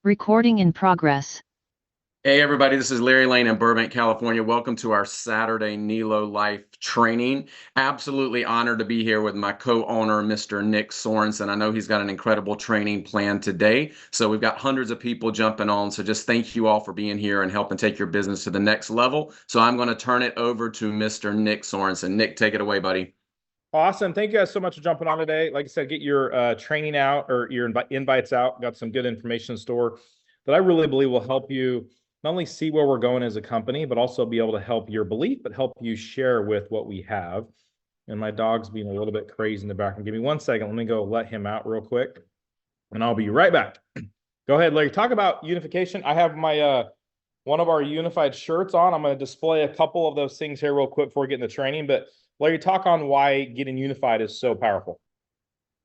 Recording in progress. Hey everybody, this is Larry Lane in Burbank, California. Welcome to our Saturday Nilo Life training. Absolutely honored to be here with my co-owner, Mr. Nick Sorensen. I know he's got an incredible training plan today. So we've got hundreds of people jumping on. So just thank you all for being here and helping take your business to the next level. So I'm going to turn it over to Mr. Nick Sorensen. Nick, take it away, buddy. Awesome. Thank you guys so much for jumping on today. Like I said, get your training out or your invites out. Got some good information in store that I really believe will help you not only see where we're going as a company, but also be able to help your belief, but help you share with what we have. And my dog's being a little bit crazy in the background. Give me 1 second. Let me go let him out real quick, and I'll be right back. Go ahead, Larry. Talk about unification. I have my one of our unified shirts on. I'm going to display a couple of those things here real quick before we get in the training. But Larry, talk on why getting unified is so powerful.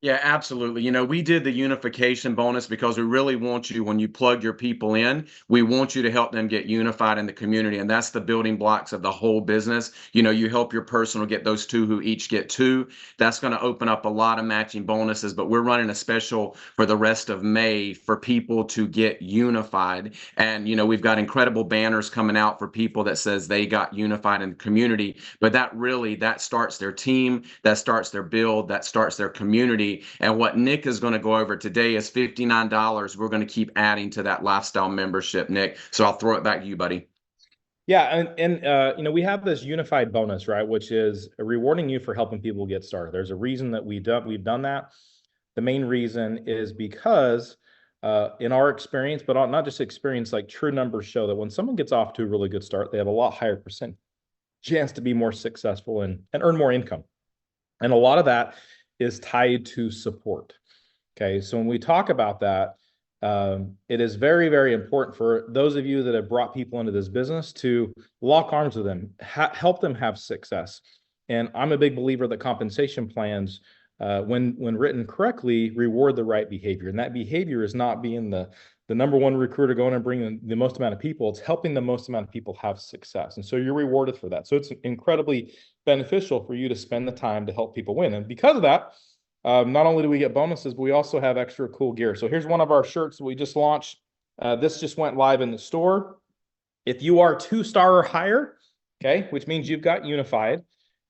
Yeah, absolutely. You know, we did the unification bonus because we really want you, when you plug your people in, we want you to help them get unified in the community. And that's the building blocks of the whole business. You know, you help your personal get those two who each get two. That's going to open up a lot of matching bonuses. But we're running a special for the rest of May for people to get unified. And, you know, we've got incredible banners coming out for people that says they got unified in the community. But that starts their team, that starts their build, that starts their community. And what Nick is going to go over today is $59. We're going to keep adding to that lifestyle membership, Nick. So I'll throw it back to you, buddy. Yeah, and you know, we have this unified bonus, right, which is rewarding you for helping people get started. There's a reason that we've done that. The main reason is because in our experience, but not just experience, like true numbers show that when someone gets off to a really good start, they have a lot higher percent chance to be more successful and earn more income. And a lot of that is tied to support. Okay, so when we talk about that, it is very, very important for those of you that have brought people into this business to lock arms with them, help them have success. And I'm a big believer that compensation plans, when written correctly, reward the right behavior. And that behavior is not being the number one recruiter going and bringing the most amount of people. It's helping the most amount of people have success. And so you're rewarded for that. So it's incredibly beneficial for you to spend the time to help people win. And because of that, not only do we get bonuses, but we also have extra cool gear. So here's one of our shirts that we just launched. This just went live in the store. If you are 2-star or higher, okay, which means you've got unified,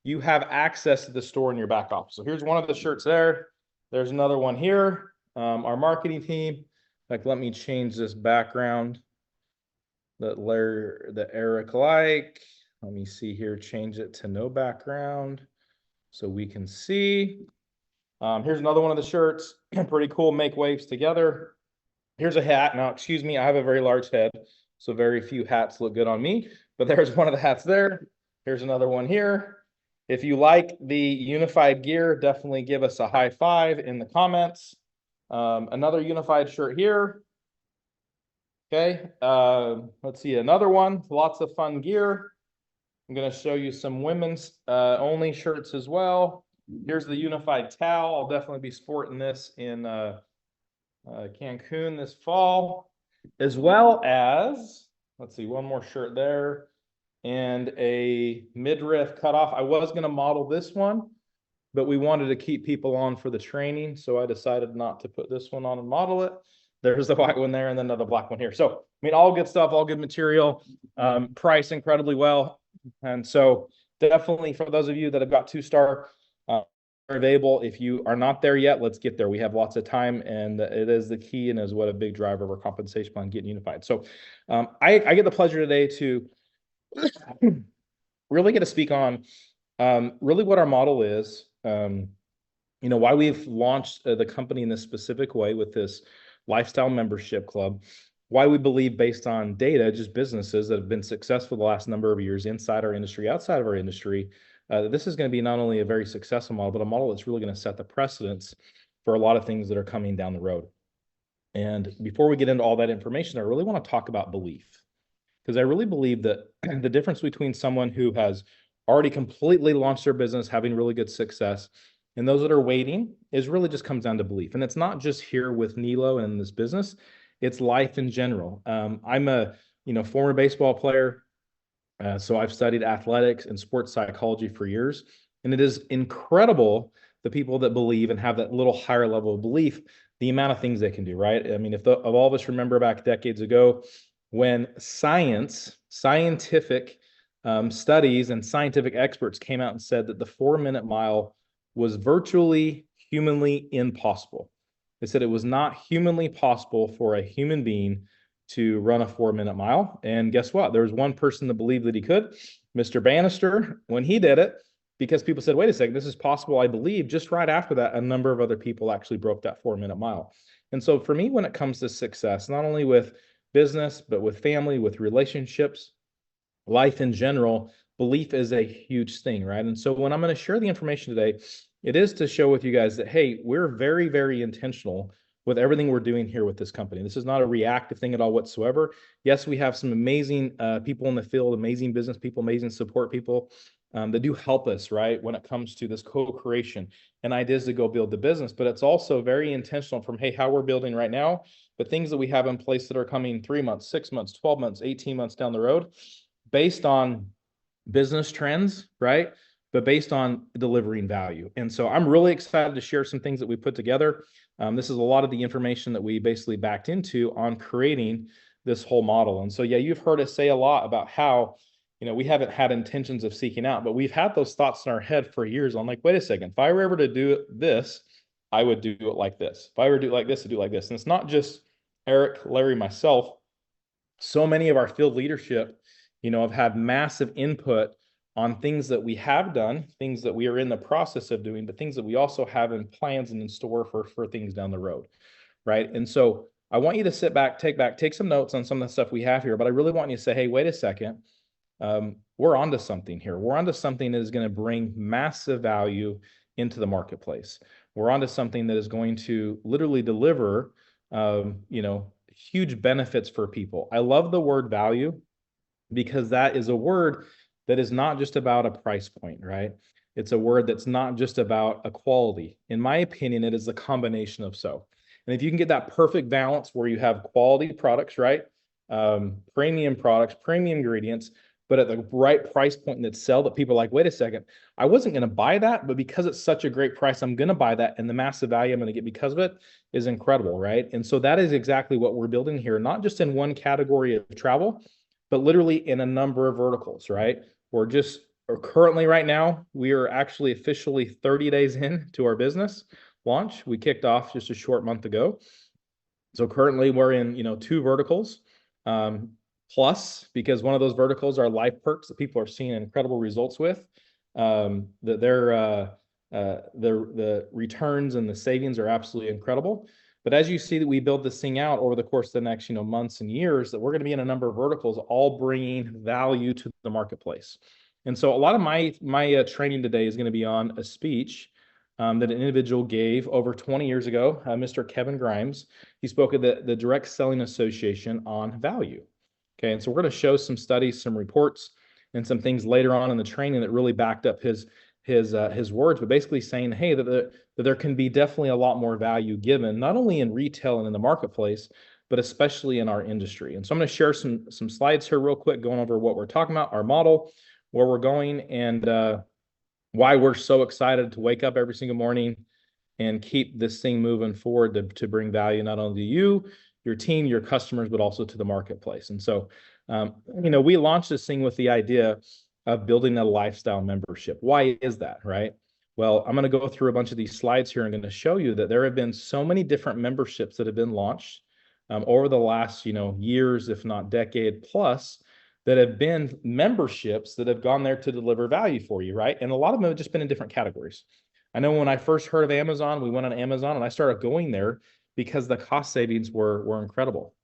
you have access to the store in your back office. So here's one of the shirts there. There's another one here. Our marketing team. In fact, let me change this background that Eric like. Let me see here, change it to no background so we can see. Here's another one of the shirts. Pretty cool, make waves together. Here's a hat. Now, excuse me, I have a very large head, so very few hats look good on me, but there's one of the hats there. Here's another one here. If you like the unified gear, definitely give us a high five in the comments. Another unified shirt here. Okay, let's see, another one, lots of fun gear. I'm going to show you some women's only shirts as well. Here's the unified towel. I'll definitely be sporting this in Cancun this fall, as well as, let's see, one more shirt there and a midriff cutoff. I was going to model this one, but we wanted to keep people on for the training, so I decided not to put this one on and model it. There's the white one there and then another black one here. So, I mean, all good stuff, all good material, priced incredibly well. And so definitely for those of you that have got 2-star are available, if you are not there yet, let's get there. We have lots of time, and it is the key and is what a big driver of our compensation plan, getting unified. So I get the pleasure today to really get to speak on really what our model is, you know, why we've launched the company in this specific way with this lifestyle membership club, why we believe, based on data, just businesses that have been successful the last number of years inside our industry, outside of our industry, this is going to be not only a very successful model, but a model that's really going to set the precedence for a lot of things that are coming down the road. And before we get into all that information, I really want to talk about belief, because I really believe that the difference between someone who has already completely launched their business, having really good success, and those that are waiting is really just comes down to belief. And it's not just here with Nilo and in this business, it's life in general. I'm a former baseball player, so I've studied athletics and sports psychology for years. And it is incredible the people that believe and have that little higher level of belief, the amount of things they can do, right? I mean, if all of us remember back decades ago when scientific studies and scientific experts came out and said that the 4-minute mile was virtually humanly impossible. They said it was not humanly possible for a human being to run a 4-minute mile. And guess what? There was one person that believed that he could, Mr. Bannister, when he did it, because people said, wait a second, this is possible, I believe. Just right after that, a number of other people actually broke that 4-minute mile. And so for me, when it comes to success, not only with business, but with family, with relationships, life in general, belief is a huge thing, right? And so when I'm going to share the information today, it is to show with you guys that, hey, we're very, very intentional with everything we're doing here with this company. This is not a reactive thing at all whatsoever. Yes, we have some amazing people in the field, amazing business people, amazing support people that do help us, right, when it comes to this co-creation and ideas to go build the business. But it's also very intentional from, hey, how we're building right now, but things that we have in place that are coming 3 months, 6 months, 12 months, 18 months down the road, based on business trends, right? But based on delivering value. And so I'm really excited to share some things that we put together. This is a lot of the information that we basically backed into on creating this whole model. And so, yeah, you've heard us say a lot about how, we haven't had intentions of seeking out, but we've had those thoughts in our head for years. I'm like, wait a second, if I were ever to do this, I would do it like this. If I were to do it like this, I'd do it like this. And it's not just Eric, Larry, myself. So many of our field leadership, have had massive input on things that we have done, things that we are in the process of doing, but things that we also have in plans and in store for things down the road, right? And so I want you to sit back, take some notes on some of the stuff we have here, but I really want you to say, hey, wait a second, we're onto something here. We're onto something that is going to bring massive value into the marketplace. We're onto something that is going to literally deliver, huge benefits for people. I love the word value because that is a word that is not just about a price point, right? It's a word that's not just about a quality. In my opinion, it is a combination of so. And if you can get that perfect balance where you have quality products, right? Premium products, premium ingredients, but at the right price point that sell, that people are like, wait a second, I wasn't going to buy that, but because it's such a great price, I'm going to buy that. And the massive value I'm going to get because of it is incredible, right? And so that is exactly what we're building here, not just in one category of travel, but literally in a number of verticals, right? We're currently right now, we are actually officially 30 days in to our business launch. We kicked off just a short month ago. So currently we're in, 2 verticals, plus, because one of those verticals are life perks that people are seeing incredible results with, the returns and the savings are absolutely incredible. But as you see that we build this thing out over the course of the next, months and years, that we're going to be in a number of verticals, all bringing value to the marketplace. And so a lot of my training today is going to be on a speech that an individual gave over 20 years ago, Mr. Kevin Grimes. He spoke at the Direct Selling Association on value. Okay, and so we're going to show some studies, some reports, and some things later on in the training that really backed up his words, but basically saying, hey, that there can be definitely a lot more value given, not only in retail and in the marketplace, but especially in our industry. And so I'm going to share some slides here real quick, going over what we're talking about, our model, where we're going, and why we're so excited to wake up every single morning and keep this thing moving forward to bring value not only to you, your team, your customers, but also to the marketplace. And so, we launched this thing with the idea of building a lifestyle membership. Why is that, right? Well, I'm going to go through a bunch of these slides here. I'm going to show you that there have been so many different memberships that have been launched over the last, years, if not decade plus, that have been memberships that have gone there to deliver value for you, right? And a lot of them have just been in different categories. I know when I first heard of Amazon, we went on Amazon and I started going there because the cost savings were incredible.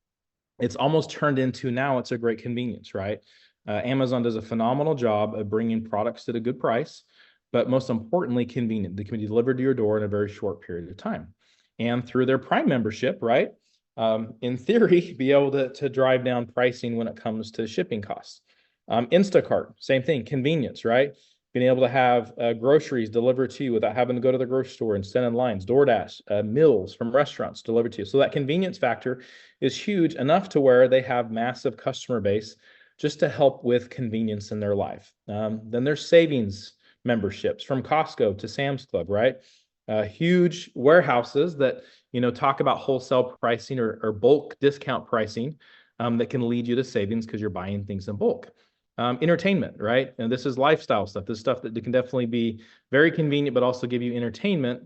It's almost turned into now it's a great convenience, right? Amazon does a phenomenal job of bringing products at a good price, but most importantly, convenient. They can be delivered to your door in a very short period of time. And through their Prime membership, right, in theory, be able to drive down pricing when it comes to shipping costs. Instacart, same thing, convenience, right? Being able to have groceries delivered to you without having to go to the grocery store and stand in lines. DoorDash, meals from restaurants delivered to you. So that convenience factor is huge, enough to where they have massive customer base just to help with convenience in their life. Then there's savings memberships from Costco to Sam's Club, right? huge warehouses that, talk about wholesale pricing or bulk discount pricing that can lead you to savings because you're buying things in bulk. Entertainment, right? And this is lifestyle stuff. This stuff that can definitely be very convenient, but also give you entertainment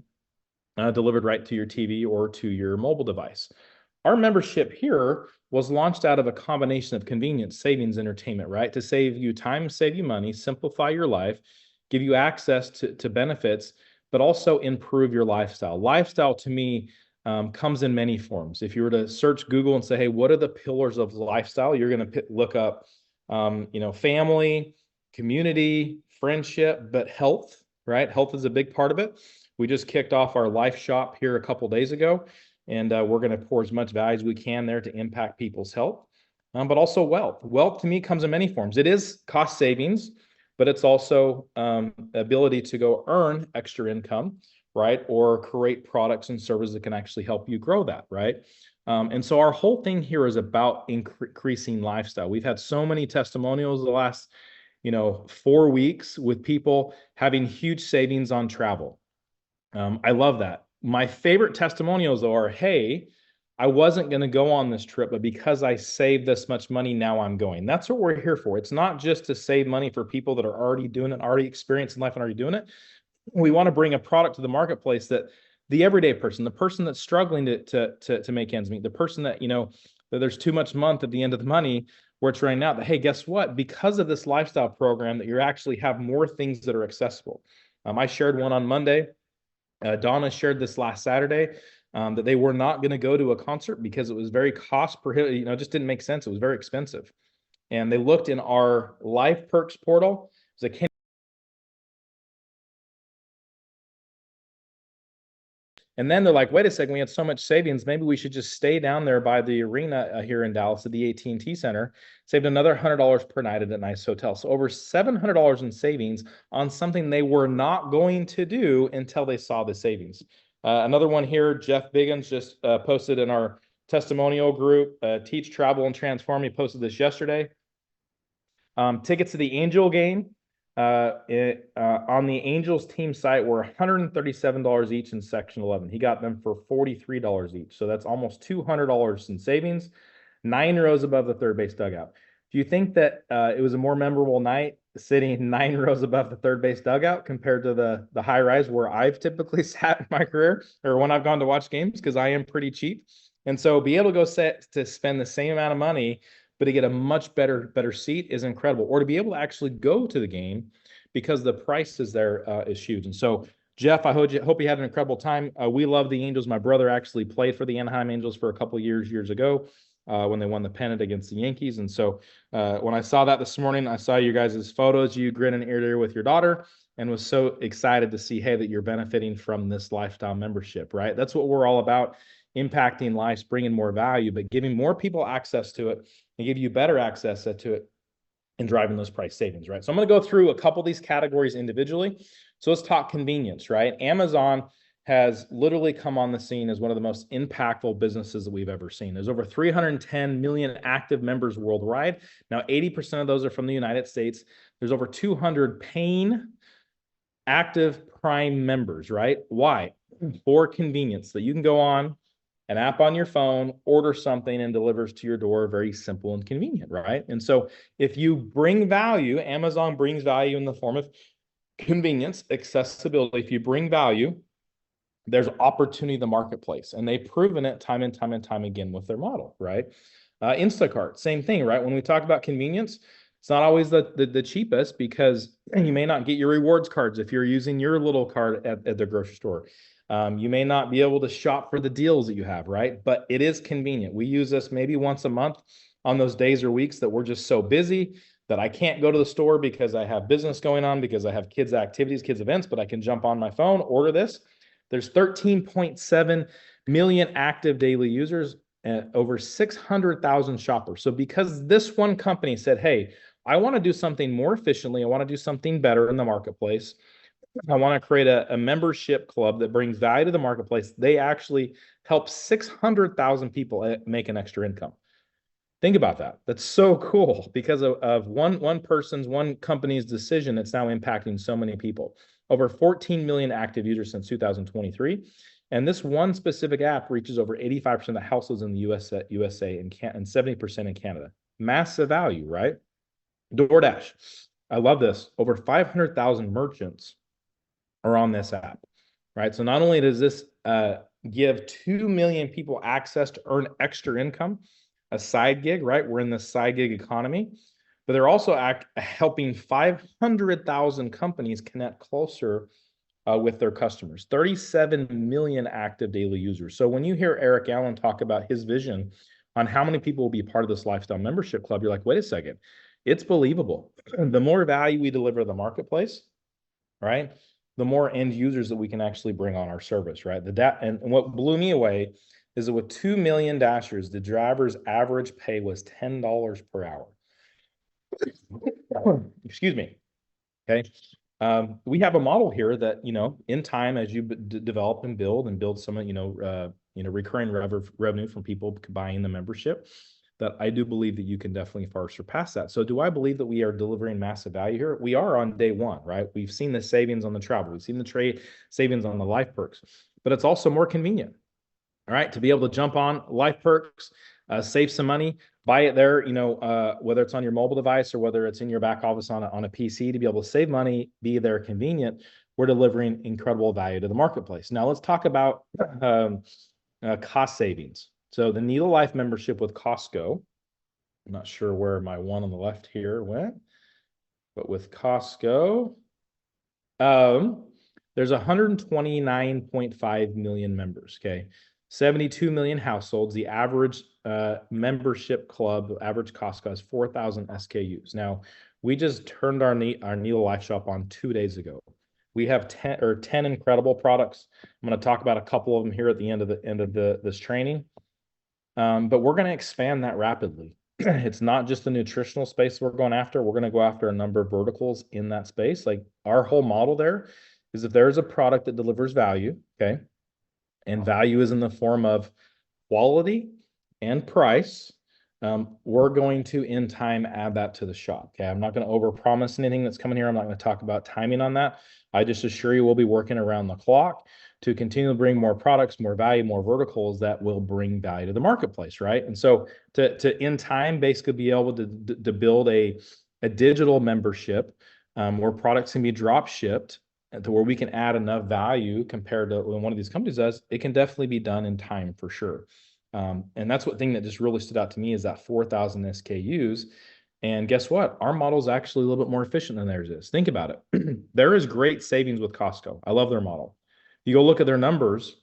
delivered right to your TV or to your mobile device. Our membership here was launched out of a combination of convenience, savings, entertainment, right? To save you time, save you money, simplify your life, give you access to benefits, but also improve your lifestyle. Lifestyle to me comes in many forms. If you were to search Google and say, hey, what are the pillars of lifestyle? You're going to look up, family, community, friendship, but health, right? Health is a big part of it. We just kicked off our life shop here a couple days ago, and we're going to pour as much value as we can there to impact people's health, but also wealth. Wealth to me comes in many forms. It is cost savings, but it's also ability to go earn extra income, right? Or create products and services that can actually help you grow that, right? And so our whole thing here is about increasing lifestyle. We've had so many testimonials the last, 4 weeks with people having huge savings on travel. I love that. My favorite testimonials are, hey, I wasn't going to go on this trip, but because I saved this much money, now I'm going. That's what we're here for. It's not just to save money for people that are already doing it, already experiencing life and already doing it. We want to bring a product to the marketplace that the everyday person, the person that's struggling to make ends meet, the person that, that there's too much month at the end of the money where it's running out, that, hey, guess what? Because of this lifestyle program that you actually have more things that are accessible. I shared one on Monday. Donna shared this last Saturday that they were not going to go to a concert because it was very cost prohibitive. It just didn't make sense. It was very expensive. And they looked in our Life Perks portal. It was a And then they're like, wait a second, we had so much savings. Maybe we should just stay down there by the arena here in Dallas at the AT&T Center. Saved another $100 per night at a nice hotel. So over $700 in savings on something they were not going to do until they saw the savings. Another one here, Jeff Biggins just posted in our testimonial group, Teach, Travel, and Transform. He posted this yesterday. Tickets to the Angel game on the Angels team site were $137 each in section 11. He got them for $43 each. So that's almost $200 in savings, 9 rows above the third base dugout. Do you think that it was a more memorable night sitting 9 rows above the third base dugout compared to the high rise where I've typically sat in my career or when I've gone to watch games, because I am pretty cheap? And so be able to go to spend the same amount of money but to get a much better seat is incredible. Or to be able to actually go to the game because the price is there is huge. And so, Jeff, I hope you had an incredible time. We love the Angels. My brother actually played for the Anaheim Angels for a couple of years ago when they won the pennant against the Yankees. And so when I saw that this morning, I saw you guys' photos, you grinning ear to ear with your daughter, and was so excited to see, hey, that you're benefiting from this lifestyle membership, right? That's what we're all about, impacting lives, bringing more value, but giving more people access to it and give you better access to it and driving those price savings, right? So I'm going to go through a couple of these categories individually. So let's talk convenience, right? Amazon has literally come on the scene as one of the most impactful businesses that we've ever seen. There's over 310 million active members worldwide. Now, 80% of those are from the United States. There's over 200 paying active Prime members, right? Why? For convenience, that you can go on an app on your phone, order something, and delivers to your door. Very simple and convenient, right? And so if you bring value, Amazon brings value in the form of convenience, accessibility. If you bring value, there's opportunity in the marketplace, and they've proven it time and time again with their model, right? Instacart, same thing, right? When we talk about convenience, it's not always the cheapest because you may not get your rewards cards if you're using your little card at the grocery store. You may not be able to shop for the deals that you have, right? But it is convenient. We use this maybe once a month on those days or weeks that we're just so busy that I can't go to the store because I have business going on, because I have kids' activities, kids' events, but I can jump on my phone, order this. There's 13.7 million active daily users and over 600,000 shoppers. So because this one company said, hey, I want to do something more efficiently, I want to do something better in the marketplace, I want to create a membership club that brings value to the marketplace, they actually help 600,000 people make an extra income. Think about that. That's so cool because of one company's decision. It's now impacting so many people. over 14 million active users since 2023. And this one specific app reaches over 85% of the households in the USA and 70% in Canada. Massive value, right? DoorDash. I love this. Over 500,000 merchants are on this app, right? So not only does this give 2 million people access to earn extra income, a side gig, right? We're in the side gig economy, but they're also helping 500,000 companies connect closer with their customers. 37 million active daily users. So when you hear Eric Allen talk about his vision on how many people will be part of this lifestyle membership club, you're like, wait a second, it's believable. The more value we deliver to the marketplace, right, the more end users that we can actually bring on our service, right? And what blew me away is that with 2 million dashers, the driver's average pay was $10 per hour. Excuse me. Okay. We have a model here that, you know, in time, as you develop and build some, recurring revenue from people buying the membership, that I do believe that you can definitely far surpass that. So do I believe that we are delivering massive value here? We are on day one, right? We've seen the savings on the travel. We've seen the trade savings on the life perks, but it's also more convenient, all right, to be able to jump on life perks, save some money, buy it there, whether it's on your mobile device or whether it's in your back office on a PC, to be able to save money, be there convenient. We're delivering incredible value to the marketplace. Now let's talk about cost savings. So the Nilo Life membership with Costco, I'm not sure where my one on the left here went, but with Costco, there's 129.5 million members, okay? 72 million households. The average membership club, average Costco has 4,000 SKUs. Now, we just turned our Nilo Life shop on 2 days ago. We have 10 incredible products. I'm going to talk about a couple of them here at the end of this training. But we're going to expand that rapidly. It's not just the nutritional space we're going after. We're going to go after a number of verticals in that space. Like our whole model there is if there's a product that delivers value, okay, and value is in the form of quality and price, we're going to, in time, add that to the shop. Okay, I'm not going to overpromise anything that's coming here. I'm not going to talk about timing on that. I just assure you we'll be working around the clock to continue to bring more products, more value, more verticals that will bring value to the marketplace, right? And so to in time, basically be able to build a digital membership where products can be drop shipped to where we can add enough value compared to when one of these companies does, it can definitely be done in time for sure. And that's what thing that just really stood out to me is that 4,000 SKUs. And guess what? Our model is actually a little bit more efficient than theirs is. Think about it. There is great savings with Costco. I love their model. You go look at their numbers,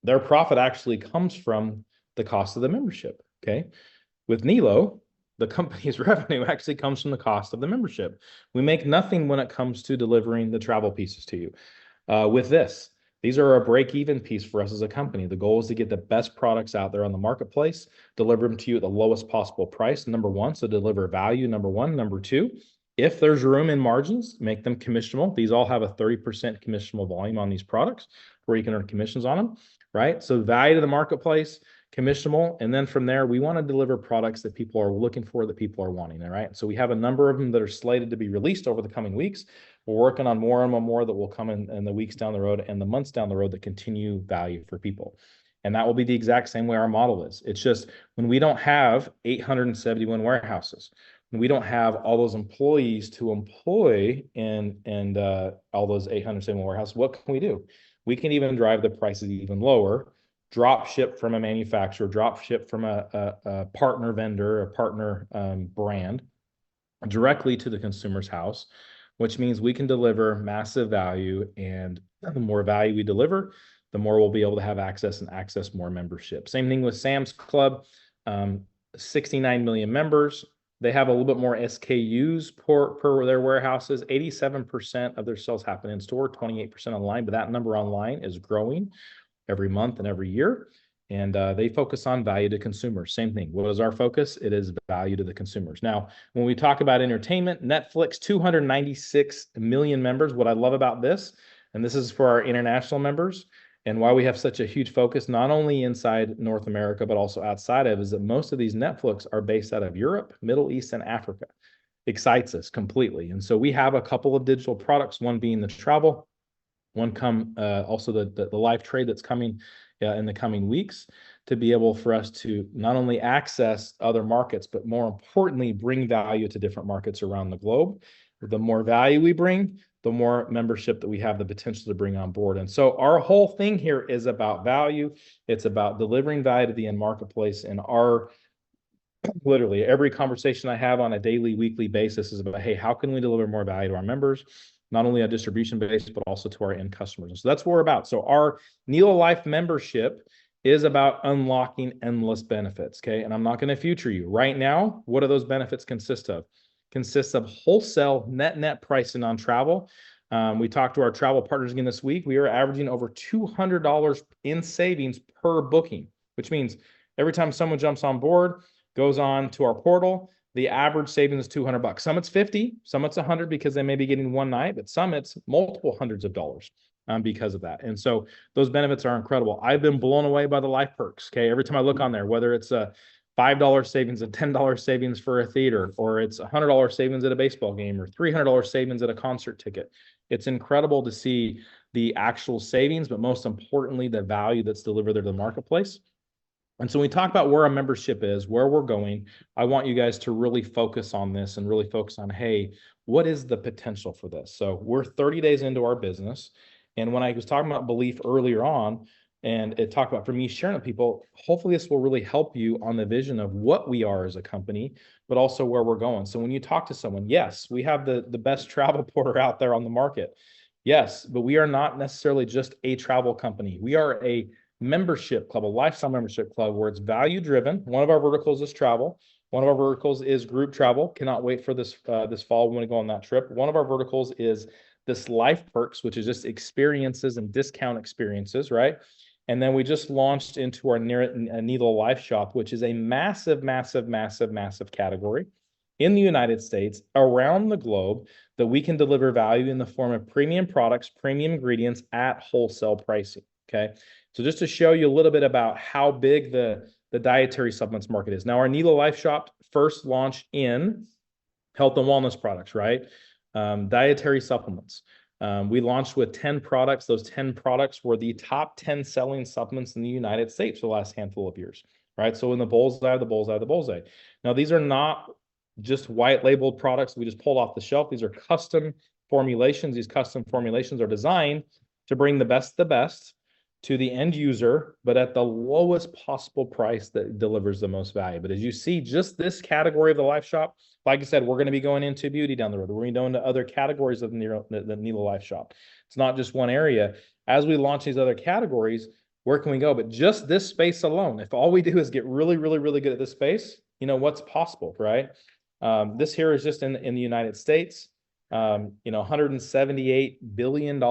their profit actually comes from the cost of the membership, okay? With Nilo, the company's revenue actually comes from the cost of the membership. We make nothing when it comes to delivering the travel pieces to you. With this, these are a break-even piece for us as a company. The goal is to get the best products out there on the marketplace, deliver them to you at the lowest possible price, number one, so deliver value, number one. Number two, if there's room in margins, make them commissionable. These all have a 30% commissionable volume on these products where you can earn commissions on them, right? So value to the marketplace, commissionable, and then from there, we want to deliver products that people are looking for, that people are wanting, all right? So we have a number of them that are slated to be released over the coming weeks. We're working on more and more that will come in the weeks down the road and the months down the road that continue value for people. And that will be the exact same way our model is. It's just when we don't have 871 warehouses, when we don't have all those employees to employ and all those 871 warehouses, what can we do? We can even drive the prices even lower, drop ship from a manufacturer, drop ship from a partner vendor, a partner brand directly to the consumer's house, which means we can deliver massive value. And the more value we deliver, the more we'll be able to have access more membership. Same thing with Sam's Club, 69 million members. They have a little bit more SKUs per their warehouses. 87% of their sales happen in store, 28% online, but that number online is growing every month and every year. And they focus on value to consumers. Same thing. What is our focus? It is value to the consumers. Now, when we talk about entertainment, Netflix, 296 million members. What I love about this, and this is for our international members, and why we have such a huge focus, not only inside North America, but also outside of, is that most of these Netflix are based out of Europe, Middle East, and Africa. excites us completely. And so we have a couple of digital products, one being the travel, one also the live trade that's coming in the coming weeks, to be able for us to not only access other markets, but more importantly, bring value to different markets around the globe. The more value we bring, the more membership that we have the potential to bring on board. And so our whole thing here is about value. It's about delivering value to the end marketplace. And our literally every conversation I have on a daily, weekly basis is about, hey, how can we deliver more value to our members, not only on distribution base, but also to our end customers. And so that's what we're about. So our Nilo Life membership is about unlocking endless benefits. Okay. And I'm not going to future you right now. What do those benefits consist of? Consists of wholesale net pricing on travel. We talked to our travel partners again this week. We are averaging over $200 in savings per booking, which means every time someone jumps on board, goes on to our portal, the average savings is $200. Some it's 50, some it's 100 because they may be getting one night, but some it's multiple hundreds of dollars because of that. And so those benefits are incredible. I've been blown away by the life perks. Okay. Every time I look on there, whether it's a $5 savings, a $10 savings for a theater, or it's $100 savings at a baseball game, or $300 savings at a concert ticket. It's incredible to see the actual savings, but most importantly, the value that's delivered there to the marketplace. And so when we talk about where our membership is, where we're going, I want you guys to really focus on this and really focus on, hey, what is the potential for this? So we're 30 days into our business. And when I was talking about belief earlier on, and it talked about for me sharing with people, hopefully this will really help you on the vision of what we are as a company, but also where we're going. So when you talk to someone, yes, we have the best travel porter out there on the market. Yes, but we are not necessarily just a travel company. We are a membership club, a lifestyle membership club where it's value driven. One of our verticals is travel. One of our verticals is group travel. Cannot wait for this fall when we go on that trip. One of our verticals is this life perks, which is just experiences and discount experiences, right? And then we just launched into our Nilo Life Shop, which is a massive category in the United States, around the globe, that we can deliver value in the form of premium products, premium ingredients at wholesale pricing. Okay. So just to show you a little bit about how big the dietary supplements market is. Now, our Nilo Life Shop first launched in health and wellness products, right? Dietary supplements. We launched with 10 products. Those 10 products were the top 10 selling supplements in the United States for the last handful of years, right? So in the bullseye. Now, these are not just white labeled products we just pulled off the shelf. These are custom formulations. These custom formulations are designed to bring the best to the end user, but at the lowest possible price that delivers the most value. But as you see, just this category of the Life Shop, like I said, we're going to be going into beauty down the road. We're going to go into other categories of the Nilo Life Shop. It's not just one area. As we launch these other categories, where can we go? But just this space alone, if all we do is get really good at this space, you know, what's possible, right? This here is just in the United States, $178 billion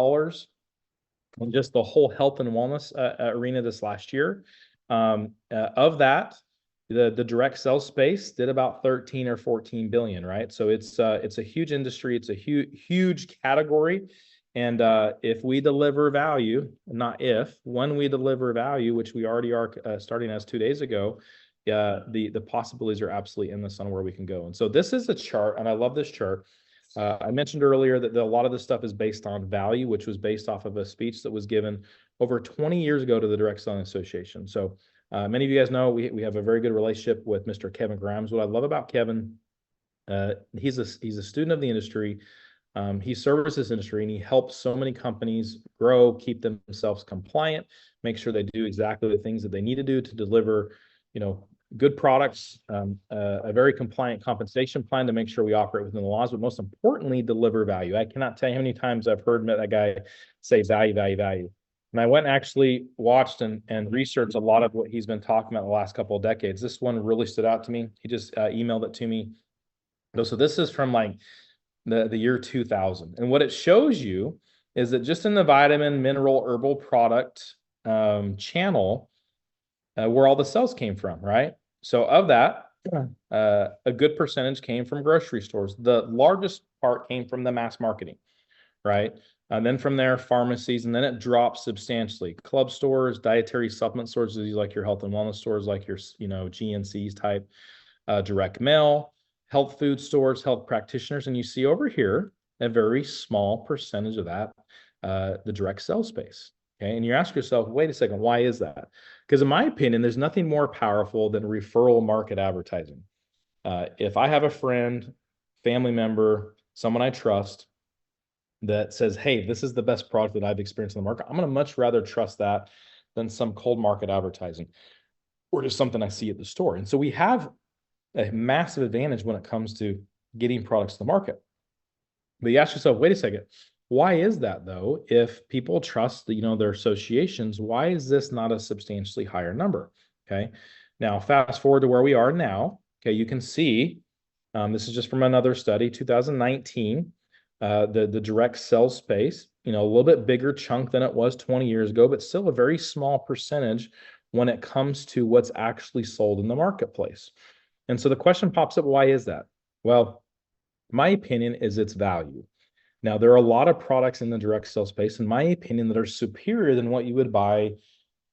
in just the whole health and wellness arena this last year. Of that, the direct sales space did about 13 or 14 billion, right? So it's a huge industry. It's a huge category. And if we deliver value, when we deliver value, which we already are starting as 2 days ago, the possibilities are absolutely endless on where we can go. And so this is a chart, and I love this chart. I mentioned earlier that a lot of this stuff is based on value, which was based off of a speech that was given over 20 years ago to the Direct Selling Association. So many of you guys know we have a very good relationship with Mr. Kevin Grimes. What I love about Kevin, he's a student of the industry. He services this industry, and he helps so many companies grow, keep themselves compliant, make sure they do exactly the things that they need to do to deliver, good products, a very compliant compensation plan to make sure we operate within the laws, but most importantly, deliver value. I cannot tell you how many times I've heard that guy say value. And I went and actually watched and researched a lot of what he's been talking about the last couple of decades. This one really stood out to me. He just emailed it to me. So this is from like the year 2000. And what it shows you is that just in the vitamin, mineral, herbal product channel, where all the sales came from, right? So of that, a good percentage came from grocery stores. The largest part came from the mass marketing, right? And then from there, pharmacies, and then it drops substantially. Club stores, dietary supplement stores, like your health and wellness stores, like your, GNCs type, direct mail, health food stores, health practitioners, and you see over here a very small percentage of that, the direct sell space. Okay, and you ask yourself, wait a second, why is that? Because in my opinion, there's nothing more powerful than referral market advertising. If I have a friend, family member, someone I trust that says, hey, this is the best product that I've experienced in the market, I'm going to much rather trust that than some cold market advertising or just something I see at the store. And so we have a massive advantage when it comes to getting products to the market. But you ask yourself, wait a second, why is that though? If people trust the, their associations, why is this not a substantially higher number? Okay. Now, fast forward to where we are now. Okay. You can see, this is just from another study, 2019, the direct sell space, a little bit bigger chunk than it was 20 years ago, but still a very small percentage when it comes to what's actually sold in the marketplace. And so the question pops up, why is that? Well, my opinion is its value. Now, there are a lot of products in the direct sell space, in my opinion, that are superior than what you would buy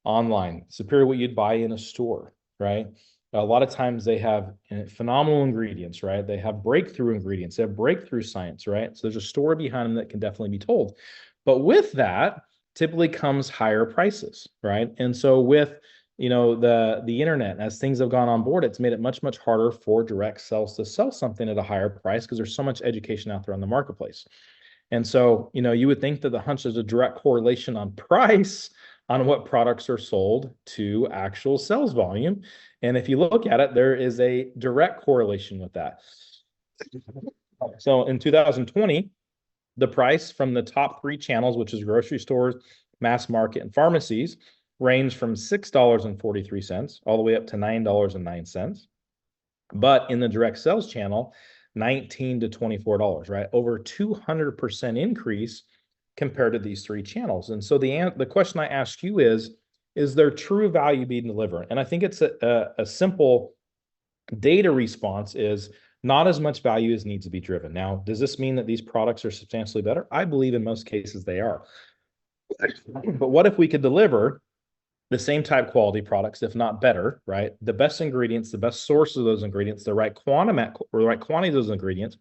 online, superior to what you'd buy in a store, right? A lot of times they have phenomenal ingredients, right? They have breakthrough ingredients, they have breakthrough science, right? So there's a story behind them that can definitely be told. But with that typically comes higher prices, right? And so with the internet, as things have gone on board, it's made it much, much harder for direct sales to sell something at a higher price because there's so much education out there on the marketplace. And so, you would think that the hunch is a direct correlation on price on what products are sold to actual sales volume. And if you look at it, there is a direct correlation with that. So in 2020, the price from the top 3 channels, which is grocery stores, mass market, and pharmacies, range from $6.43 all the way up to $9.09. But in the direct sales channel, $19 to $24, right? Over 200% increase compared to these 3 channels. And so the question I ask you is there true value being delivered? And I think it's a simple data response is not as much value as needs to be driven. Now, does this mean that these products are substantially better? I believe in most cases they are. But what if we could deliver the same type quality products, if not better, right? The best ingredients, the best source of those ingredients, the right quantity of those ingredients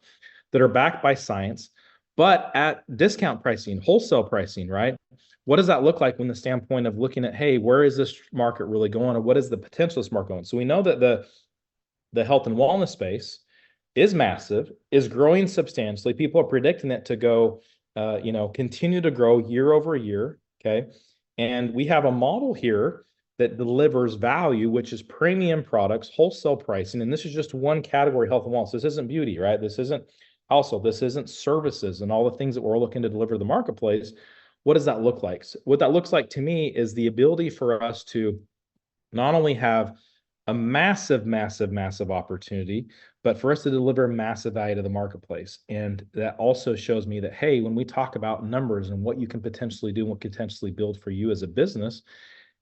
that are backed by science, but at discount pricing, wholesale pricing, right? What does that look like from the standpoint of looking at, hey, where is this market really going, or what is the potential of this market going? So we know that the health and wellness space is massive, is growing substantially. People are predicting it to go, continue to grow year over year. Okay. And we have a model here that delivers value, which is premium products, wholesale pricing. And this is just one category, health and wellness. This isn't beauty, right? This isn't services and all the things that we're looking to deliver to the marketplace. What does that look like? What that looks like to me is the ability for us to not only have a massive, massive, massive opportunity, but for us to deliver massive value to the marketplace. And that also shows me that, hey, when we talk about numbers and what you can potentially do and what potentially build for you as a business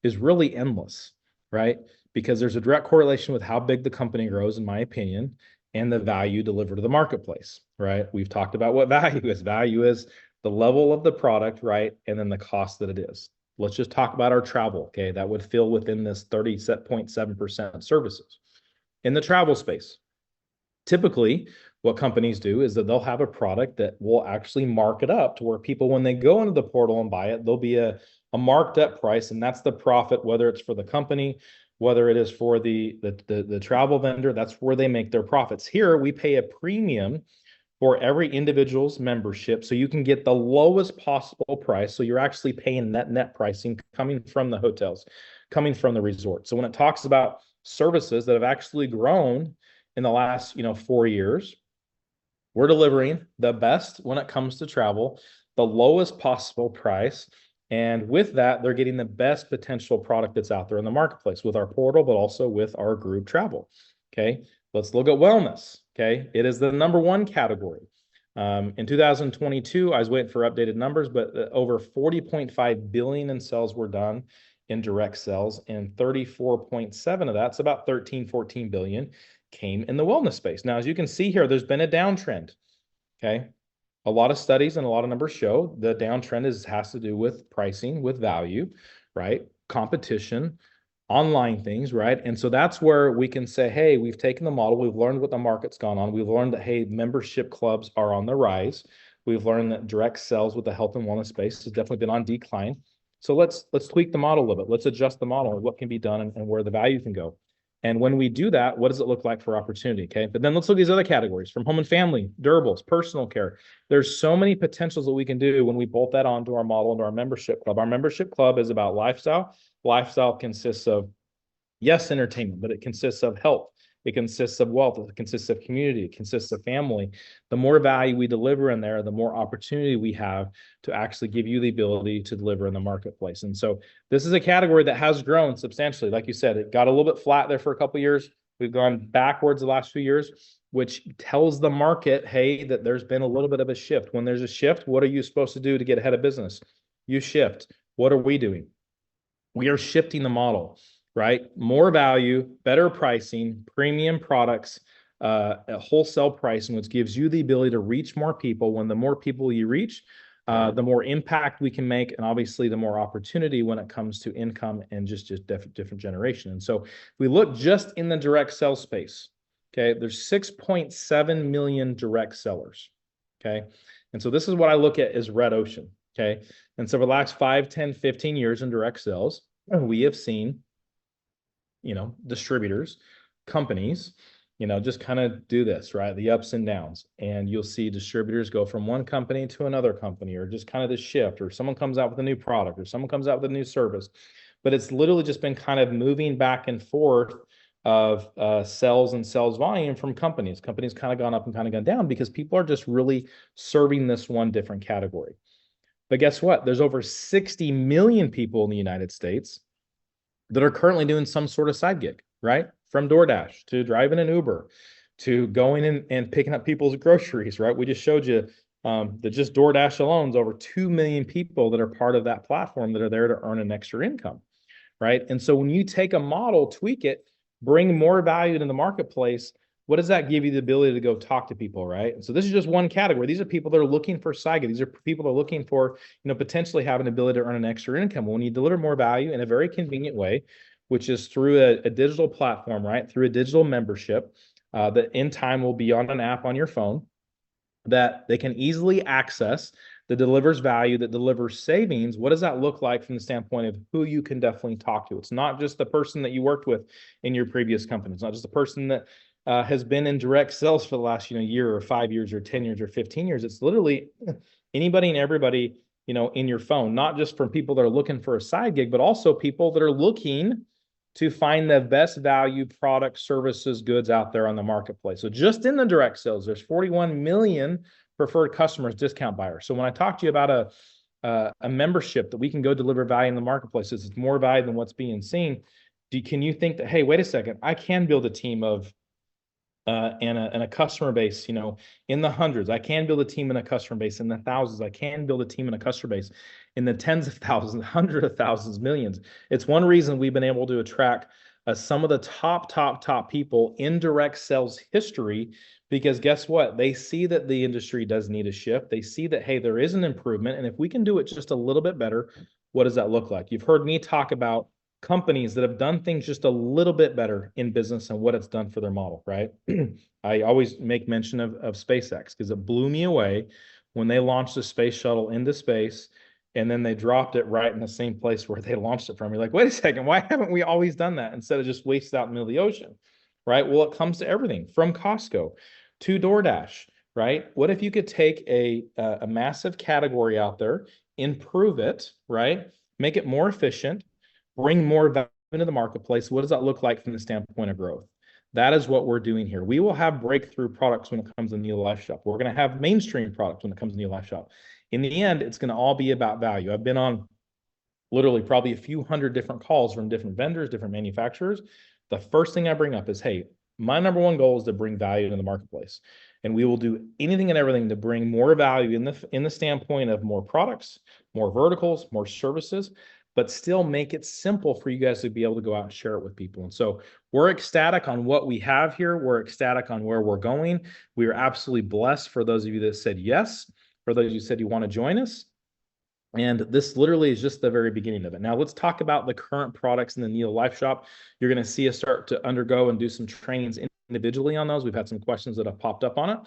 is really endless, right? Because there's a direct correlation with how big the company grows, in my opinion, and the value delivered to the marketplace, right? We've talked about what value is. Value is the level of the product, right? And then the cost that it is. Let's just talk about our travel, okay? That would fall within this 30.7% services. In the travel space, typically what companies do is that they'll have a product that will actually mark it up to where people, when they go into the portal and buy it, there'll be a marked up price, and that's the profit, whether it's for the company, whether it is for the travel vendor, that's where they make their profits. Here, we pay a premium for every individual's membership, so you can get the lowest possible price. So you're actually paying net pricing coming from the hotels, coming from the resort. So when it talks about services that have actually grown in the last 4 years, we're delivering the best when it comes to travel, the lowest possible price. And with that, they're getting the best potential product that's out there in the marketplace with our portal, but also with our group travel. Okay. Let's look at wellness. Okay. It is the number 1 category. In 2022, I was waiting for updated numbers, but over 40.5 billion in sales were done in direct sales, and 34.7 of that's about 13-14 billion came in the wellness space. Now, as you can see here, there's been a downtrend. Okay. A lot of studies and a lot of numbers show the downtrend has to do with pricing, with value, right? Competition, online things, right? And so that's where we can say, hey, we've taken the model, we've learned what the market's gone on, we've learned that, hey, membership clubs are on the rise. We've learned that direct sales with the health and wellness space has definitely been on decline. So let's tweak the model a little bit. Let's adjust the model and what can be done and where the value can go. And when we do that, what does it look like for opportunity? Okay. But then let's look at these other categories from home and family, durables, personal care. There's so many potentials that we can do when we bolt that onto our model, into our membership club. Our membership club is about lifestyle. Lifestyle consists of, yes, entertainment, but it consists of health. It consists of wealth. It consists of community. It consists of family. The more value we deliver in there, the more opportunity we have to actually give you the ability to deliver in the marketplace. And so this is a category that has grown substantially. Like you said, it got a little bit flat there for a couple of years. We've gone backwards the last few years, which tells the market, hey, that there's been a little bit of a shift. When there's a shift, what are you supposed to do to get ahead of business? You shift. What are we doing? We are shifting the model, right? More value, better pricing, premium products, at wholesale pricing, which gives you the ability to reach more people. When the more people you reach, the more impact we can make, and obviously the more opportunity when it comes to income and just different generation. And so if we look just in the direct sales space, okay, there's 6.7 million direct sellers, okay? And so this is what I look at as red ocean, okay? And so for the last 5, 10, 15 years in direct sales, we have seen, distributors, companies, just kind of do this, right? The ups and downs. And you'll see distributors go from one company to another company, or just kind of the shift, or someone comes out with a new product, or someone comes out with a new service. But it's literally just been kind of moving back and forth of sales and sales volume from companies. Companies kind of gone up and kind of gone down because people are just really serving this one different category. But guess what? There's over 60 million people in the United States that are currently doing some sort of side gig, right? From DoorDash to driving an Uber to going in and picking up people's groceries, right? We just showed you that just DoorDash alone is over 2 million people that are part of that platform that are there to earn an extra income, right? And so when you take a model, tweak it, bring more value to the marketplace, what does that give you the ability to go talk to people, right? And so this is just one category. These are people that are looking for side gig. These are people that are looking for, potentially have an ability to earn an extra income. When you deliver more value in a very convenient way, which is through a digital platform, right? Through a digital membership that in time will be on an app on your phone that they can easily access, that delivers value, that delivers savings. What does that look like from the standpoint of who you can definitely talk to? It's not just the person that you worked with in your previous company. It's not just the person that has been in direct sales for the last year or 5 years or 10 years or 15 years. It's literally anybody and everybody in your phone, not just from people that are looking for a side gig, but also people that are looking to find the best value products, services, goods out there on the marketplace. So just in the direct sales, there's 41 million preferred customers, discount buyers. So when I talk to you about a membership that we can go deliver value in the marketplace, it's more value than what's being seen. Can you think that, hey, wait a second, I can build a team of and a customer base, in the hundreds. I can build a team in a customer base in the thousands. I can build a team in a customer base in the tens of thousands, hundreds of thousands, millions. It's one reason we've been able to attract some of the top people in direct sales history, because guess what? They see that the industry does need a shift. They see that, hey, there is an improvement. And if we can do it just a little bit better, what does that look like? You've heard me talk about companies that have done things just a little bit better in business and what it's done for their model, right? I always make mention of SpaceX because it blew me away when they launched the space shuttle into space and then they dropped it right in the same place where they launched it from. You're like, wait a second, why haven't we always done that instead of just waste out in the middle of the ocean, right? Well, it comes to everything from Costco to DoorDash, right? What if you could take a massive category out there, improve it, right? Make it more efficient, bring more value into the marketplace. What does that look like from the standpoint of growth? That is what we're doing here. We will have breakthrough products when it comes to Neil Life Shop. We're going to have mainstream products when it comes to Neil Life Shop. In the end, it's going to all be about value. I've been on literally probably a few hundred different calls from different vendors, different manufacturers. The first thing I bring up is, hey, my number one goal is to bring value into the marketplace. And we will do anything and everything to bring more value in the standpoint of more products, more verticals, more services, but still make it simple for you guys to be able to go out and share it with people. And so we're ecstatic on what we have here. We're ecstatic on where we're going. We are absolutely blessed for those of you that said yes, for those of you who said you want to join us. And this literally is just the very beginning of it. Now let's talk about the current products in the Neil Life Shop. You're going to see us start to undergo and do some trainings individually on those. We've had some questions that have popped up on it.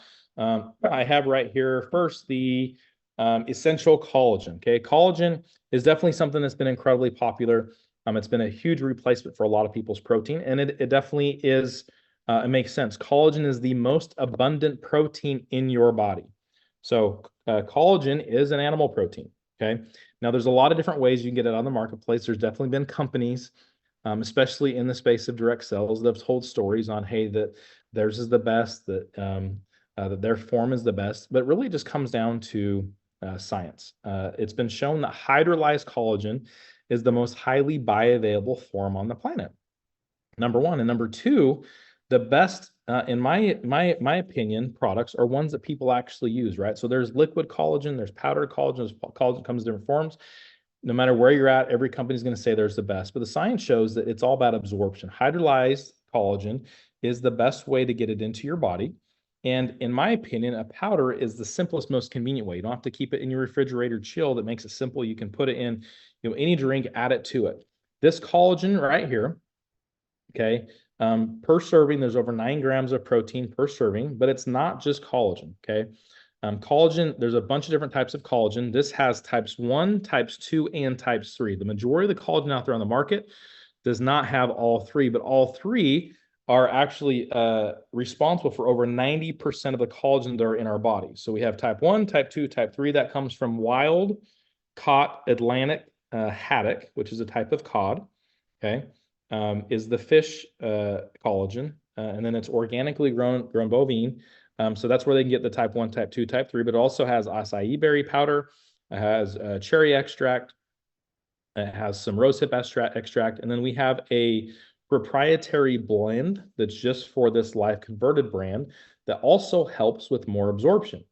I have right here first the essential collagen. Okay, collagen is definitely something that's been incredibly popular. It's been a huge replacement for a lot of people's protein, and it definitely is. It makes sense. Collagen is the most abundant protein in your body. So collagen is an animal protein. Okay. Now there's a lot of different ways you can get it on the marketplace. There's definitely been companies, especially in the space of direct sales, that have told stories on, hey, that theirs is the best, that their form is the best, but it really just comes down to science. It's been shown that hydrolyzed collagen is the most highly bioavailable form on the planet. Number one. And number two, the best, in my opinion, products are ones that people actually use, right? So there's liquid collagen, there's powdered collagen, there's collagen comes in different forms. No matter where you're at, every company's going to say there's the best, but the science shows that it's all about absorption. Hydrolyzed collagen is the best way to get it into your body. And in my opinion, a powder is the simplest, most convenient way. You don't have to keep it in your refrigerator chilled. It makes it simple. You can put it in, any drink, add it to it. This collagen right here, okay, per serving, there's over 9 grams of protein per serving, but it's not just collagen, okay? Collagen, there's a bunch of different types of collagen. This has types 1, types 2, and types 3. The majority of the collagen out there on the market does not have all 3, but all 3 are actually responsible for over 90% of the collagen that are in our body. So we have type 1, type 2, type 3. That comes from wild caught Atlantic haddock, which is a type of cod, okay? Is the fish collagen, and then it's organically grown bovine. So that's where they can get the type 1, type 2, type 3, but it also has acai berry powder, it has cherry extract, it has some rosehip extract, and then we have a proprietary blend that's just for this Life Converted brand that also helps with more absorption.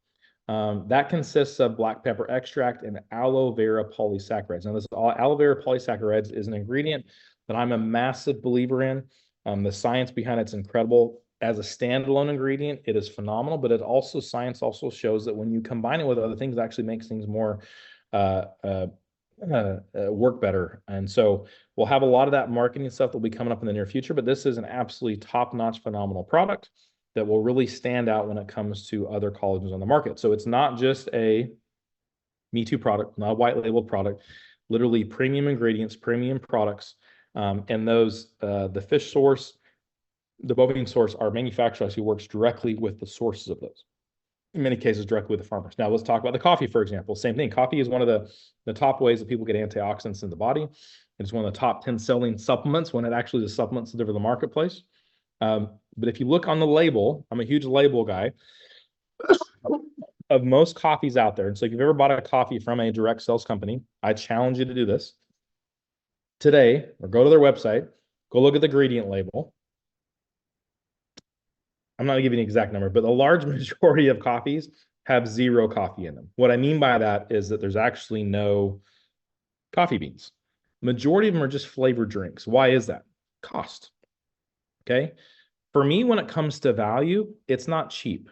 That consists of black pepper extract and aloe vera polysaccharides. Now, this aloe vera polysaccharides is an ingredient that I'm a massive believer in. The science behind it's incredible. As a standalone ingredient, it is phenomenal, but science also shows that when you combine it with other things, it actually makes things more work better. And so we'll have a lot of that marketing stuff that will be coming up in the near future, but this is an absolutely top-notch, phenomenal product that will really stand out when it comes to other collagens on the market. So it's not just a Me Too product, not a white label product, literally premium ingredients, premium products. And those, the fish source, the bovine source, our manufacturer actually works directly with the sources of those. In many cases, directly with the farmers. Now, let's talk about the coffee, for example. Same thing. Coffee is one of the top ways that people get antioxidants in the body. It's one of the top 10 selling supplements when it actually is supplements delivered to the marketplace. But if you look on the label, I'm a huge label guy of most coffees out there. And so if you've ever bought a coffee from a direct sales company, I challenge you to do this today, or go to their website, go look at the ingredient label. I'm not giving you an exact number, but the large majority of coffees have 0 coffee in them. What I mean by that is that there's actually no coffee beans. Majority of them are just flavored drinks. Why is that? Cost. Okay. For me, when it comes to value, it's not cheap.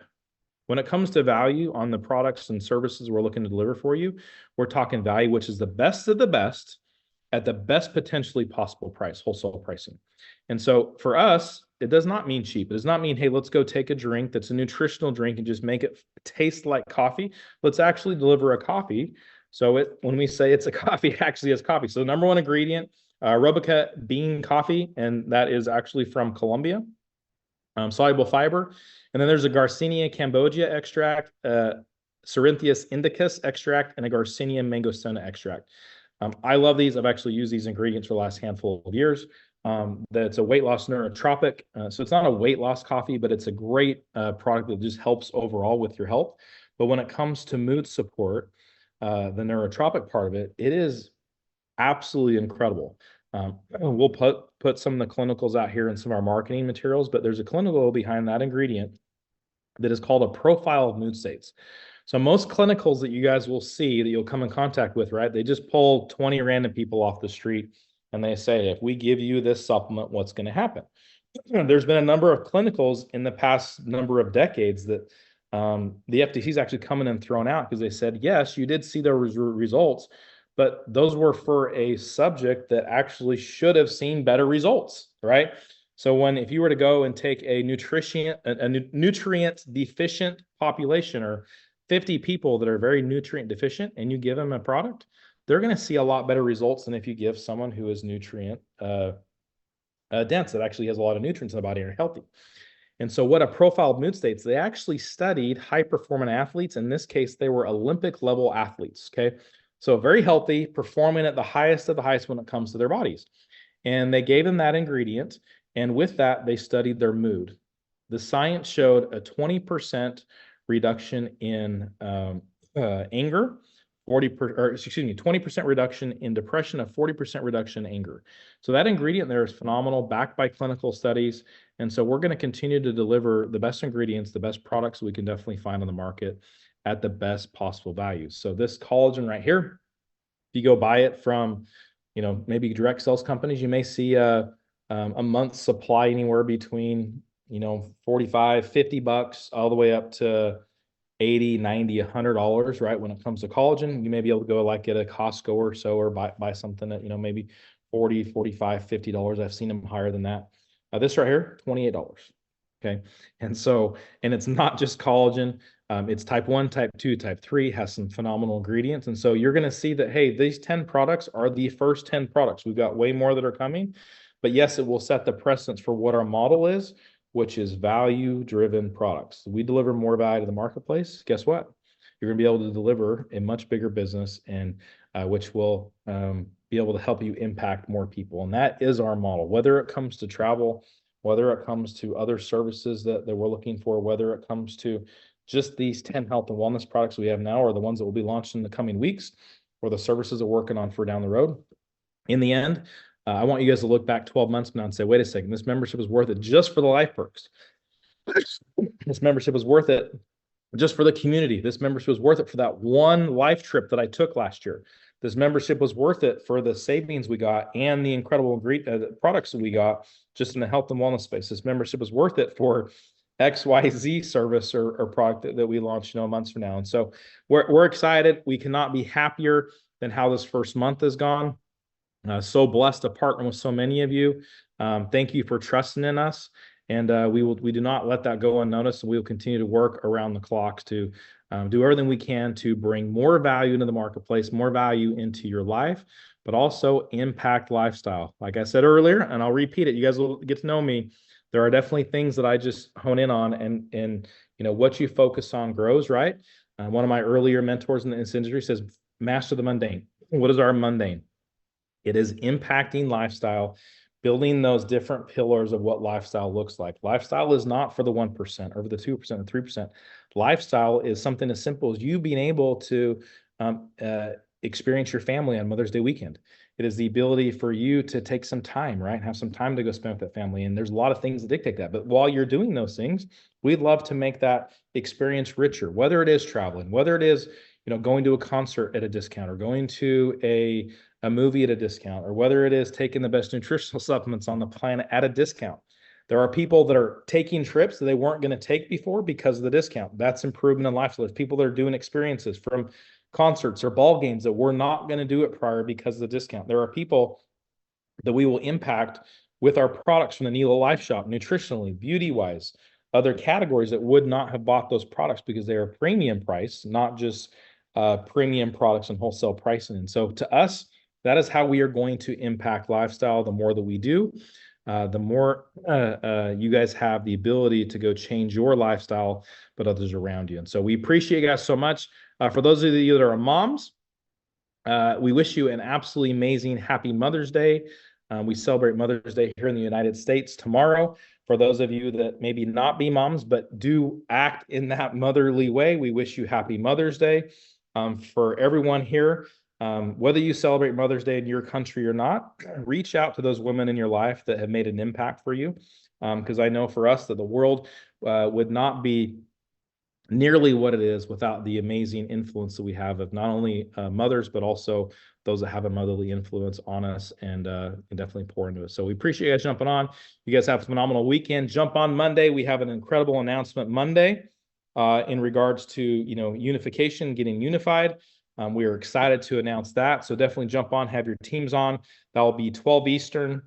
When it comes to value on the products and services we're looking to deliver for you, we're talking value, which is the best of the best at the best potentially possible price, wholesale pricing. And so for us, it does not mean cheap. It does not mean, hey, let's go take a drink that's a nutritional drink and just make it taste like coffee. Let's actually deliver a coffee. So when we say it's a coffee, it actually is coffee. So the number one ingredient, Arabica bean coffee, and that is actually from Colombia. Soluble fiber. And then there's a Garcinia cambogia extract, Cerinthius indicus extract, and a Garcinia mangostona extract. I love these. I've actually used these ingredients for the last handful of years. That's a weight loss neurotropic. So it's not a weight loss coffee, but it's a great product that just helps overall with your health. But when it comes to mood support, the neurotropic part of it, it is absolutely incredible. We'll put some of the clinicals out here in some of our marketing materials, but there's a clinical behind that ingredient that is called a profile of mood states. So most clinicals that you guys will see that you'll come in contact with, right? They just pull 20 random people off the street and they say, if we give you this supplement, what's going to happen? There's been a number of clinicals in the past number of decades that the FTC is actually coming and thrown out because they said, yes, you did see the results, but those were for a subject that actually should have seen better results, right? So if you were to go and take a nutrient deficient population, or 50 people that are very nutrient deficient, and you give them a product, they're going to see a lot better results than if you give someone who is nutrient dense, that actually has a lot of nutrients in the body and are healthy. And so what a profile of mood states, they actually studied high performing athletes. In this case, they were Olympic level athletes. Okay. So very healthy, performing at the highest of the highest when it comes to their bodies. And they gave them that ingredient. And with that, they studied their mood. The science showed a 20% reduction in anger, 20% reduction in depression, a 40% reduction in anger. So that ingredient there is phenomenal, backed by clinical studies. And so we're going to continue to deliver the best ingredients, the best products we can definitely find on the market at the best possible value. So this collagen right here, if you go buy it from, maybe direct sales companies, you may see a month's supply anywhere between, $45, $50 all the way up to $80, $90, $100, right? When it comes to collagen, you may be able to go like at a Costco or so, or buy something at, maybe $40, $45, $50. I've seen them higher than that. This right here, $28. Okay. And it's not just collagen. It's type 1, type 2, type 3, has some phenomenal ingredients. And so you're going to see that, hey, these 10 products are the first 10 products. We've got way more that are coming. But yes, it will set the precedence for what our model is, which is value-driven products. We deliver more value to the marketplace. Guess what? You're going to be able to deliver a much bigger business, and which will be able to help you impact more people. And that is our model, whether it comes to travel, whether it comes to other services that we're looking for, whether it comes to just these 10 health and wellness products we have now, or the ones that will be launched in the coming weeks, or the services we're working on for down the road. In the end, I want you guys to look back 12 months from now and say, wait a second, this membership is worth it just for the life perks. This membership is worth it just for the community. This membership was worth it for that one life trip that I took last year. This membership was worth it for the savings we got and the incredible products that we got just in the health and wellness space. This membership was worth it for XYZ service or product that we launched, months from now. And so we're excited. We cannot be happier than how this first month has gone. So blessed to partner with so many of you. Thank you for trusting in us. And we do not let that go unnoticed. And we will continue to work around the clock to do everything we can to bring more value into the marketplace, more value into your life, but also impact lifestyle. Like I said earlier, and I'll repeat it, you guys will get to know me. There are definitely things that I just hone in on, and what you focus on grows, right? One of my earlier mentors in this industry says, master the mundane. What is our mundane? It is impacting lifestyle, building those different pillars of what lifestyle looks like. Lifestyle is not for the 1% or the 2% and 3%. Lifestyle is something as simple as you being able to experience your family on Mother's Day weekend. It is the ability for you to take some time, right? Have some time to go spend with that family. And there's a lot of things that dictate that. But while you're doing those things, we'd love to make that experience richer, whether it is traveling, whether it is, going to a concert at a discount, or going to a movie at a discount, or whether it is taking the best nutritional supplements on the planet at a discount. There are people that are taking trips that they weren't going to take before because of the discount. That's improvement in lifestyle. There's people that are doing experiences from concerts or ball games that were not going to do it prior because of the discount. There are people that we will impact with our products from the Nilo Life Shop, nutritionally, beauty-wise, other categories that would not have bought those products because they are premium price, not just premium products and wholesale pricing. And so to us, that is how we are going to impact lifestyle. The more that we do, the more you guys have the ability to go change your lifestyle, but others around you. And so we appreciate you guys so much. For those of you that are moms, we wish you an absolutely amazing, happy Mother's Day. We celebrate Mother's Day here in the United States tomorrow. For those of you that maybe not be moms, but do act in that motherly way, we wish you happy Mother's Day. For everyone here, whether you celebrate Mother's Day in your country or not, reach out to those women in your life that have made an impact for you. Because I know for us that the world would not be nearly what it is without the amazing influence that we have of not only mothers, but also those that have a motherly influence on us and can definitely pour into us. So we appreciate you guys jumping on. You guys have a phenomenal weekend. Jump on Monday. We have an incredible announcement Monday in regards to, unification, getting unified. We are excited to announce that. So definitely jump on, have your teams on. That will be 12 Eastern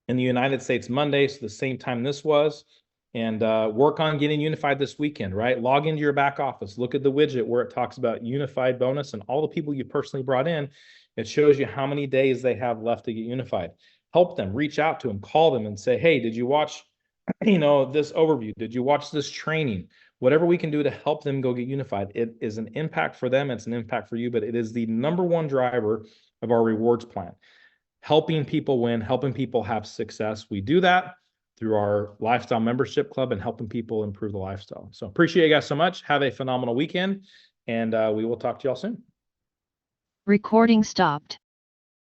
in the United States Monday, so the same time this was. And work on getting unified this weekend, right? Log into your back office, look at the widget where it talks about unified bonus and all the people you personally brought in. It shows you how many days they have left to get unified. Help them, reach out to them, call them and say, hey, did you watch, this overview? Did you watch this training? Whatever we can do to help them go get unified. It is an impact for them. It's an impact for you, but it is the number one driver of our rewards plan. Helping people win, helping people have success. We do that through our lifestyle membership club and helping people improve the lifestyle. So appreciate you guys so much. Have a phenomenal weekend, and we will talk to y'all soon. Recording stopped.